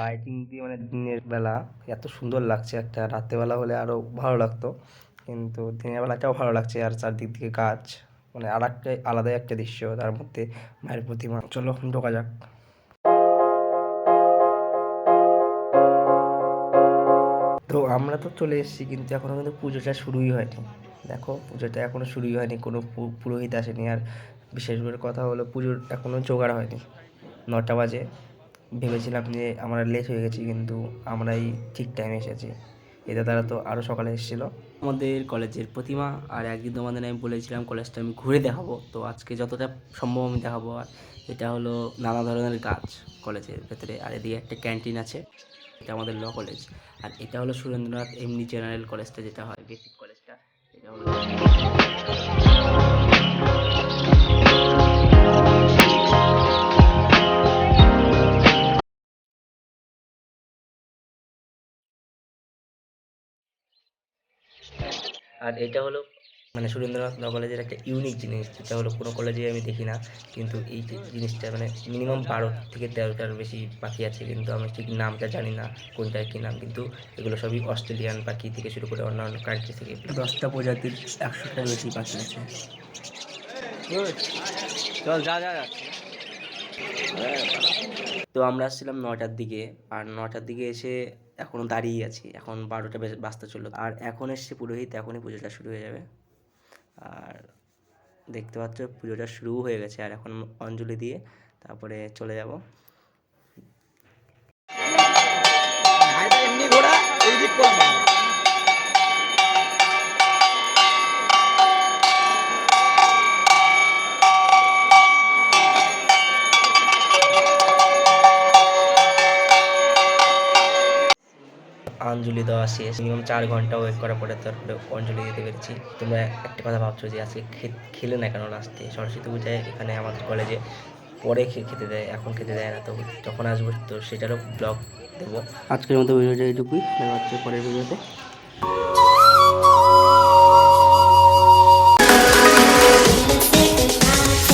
Lighting দিয়ে মানে দিনের বেলা এত সুন্দর লাগছে, একটা রাত্রেবেলা হলে আরো ভালো লাগতো, কিন্তু দিনের বেলাটাও ভালো লাগছে। আর চারদিক থেকে গাছ, মানে আর একটা আলাদাই একটা দৃশ্য, তার মধ্যে মায়ের প্রতিমা। চলো ঢোকা যাক। তো আমরা তো চলে এসেছি, কিন্তু এখনো কিন্তু পুজোটা শুরুই হয়নি। দেখো, পুজোটা এখনো শুরুই হয়নি, কোনো পুরোহিত আসেনি। আর বিশেষ করে কথা হলো, পুজোর এখনো জোগাড় হয়নি। 9টা বাজে। ভেবেছিলাম যে আমরা লেট হয়ে গেছি, কিন্তু আমরাই ঠিক টাইমে এসেছি। এতে তারা তো আরও সকালে এসেছিল। আমাদের কলেজের প্রতিমা, আর একদিন তোমাদের আমি বলেছিলাম কলেজটা আমি ঘুরে দেখাবো, তো আজকে যতটা সম্ভব আমি দেখাবো। আর এটা হলো নানা ধরনের গাছ কলেজের ভেতরে। আর এদিকে একটা ক্যান্টিন আছে, এটা আমাদের ল কলেজ। আর এটা হলো সুরেন্দ্রনাথ এমনি জেনারেল কলেজটা, যেটা হয় বেসিক কলেজটা। এটা হলো আর এটা হলো মানে সুরেন্দ্রনাথ ল কলেজের একটা ইউনিক জিনিস, যেটা হলো কোনো কলেজে আমি দেখি না। কিন্তু এই যে জিনিসটা মানে মিনিমাম 12 থেকে 13টার বেশি পাখি আছে, কিন্তু আমি ঠিক নামটা জানি না কোনটার কী নাম। কিন্তু এগুলো সবই অস্ট্রেলিয়ান পাখি থেকে শুরু করে অন্যান্য কান্ট্রি থেকে 10টা প্রজাতির 100টার বেশি পাখি আছে। চল যা যা যাচ্ছে। তো আমরা আসছিলাম 9টার দিকে, আর 9টার দিকে এসে এখনও দাঁড়িয়ে আছি। এখন 12টা বাজতে চললো, আর এখন এসছে পুরোহিত, এখনই পুজোটা শুরু হয়ে যাবে। আর দেখতে পাচ্ছ পুজোটা শুরু হয়ে গেছে, আর এখন অঞ্জলি দিয়ে তারপরে চলে যাব। এমনি ঘোড়া এই দিক করবে। অঞ্জলি দেওয়া শেষ, মিনিমাম 4 ঘন্টা ওয়েট করার পরে তারপরে অঞ্জলি দিতে পেরেছি। তোমরা একটা কথা ভাবছো যে আজকে খেলে না কেন লাস্টে? সরস্বতী পূজায় এখানে আমাদের কলেজে পরে খেতে দেয়, এখন খেতে দেয় না। তো যখন আসবো তো সেটারও ব্লগ দেবো। আজকের মতো ভিডিওটা এইটুকুই, দেখা হচ্ছে পরের ভিডিওতে।